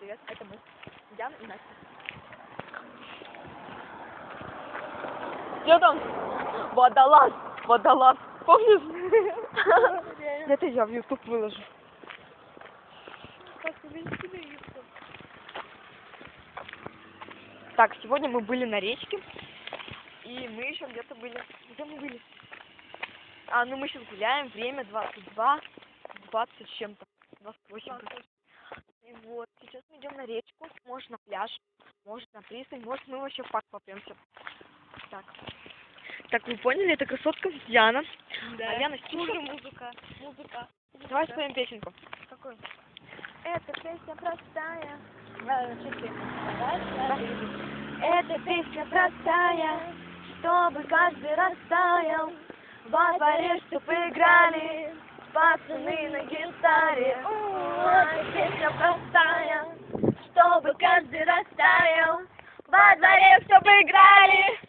привет, это мы, Яна и Настя. Где там? Водолаз, помнишь? Это я в YouTube выложу. Так, сегодня мы были на речке, и мы еще где-то были. Где мы были? Ну мы сейчас гуляем, время 22, 20 с чем-то, 28. И вот, сейчас мы идем на речку, может на пляж, может на пристань, может мы вообще в парк попремся. Так, вы поняли, это красотка Яна. Да. А Яна слушай музыка. Давай споем песенку. Какую? Это песня простая. Это песня простая, чтобы каждый растаял. Во дворе, чтоб играли пацаны на гитаре. Это песня простая, чтобы каждый растаял. Во дворе, чтоб играли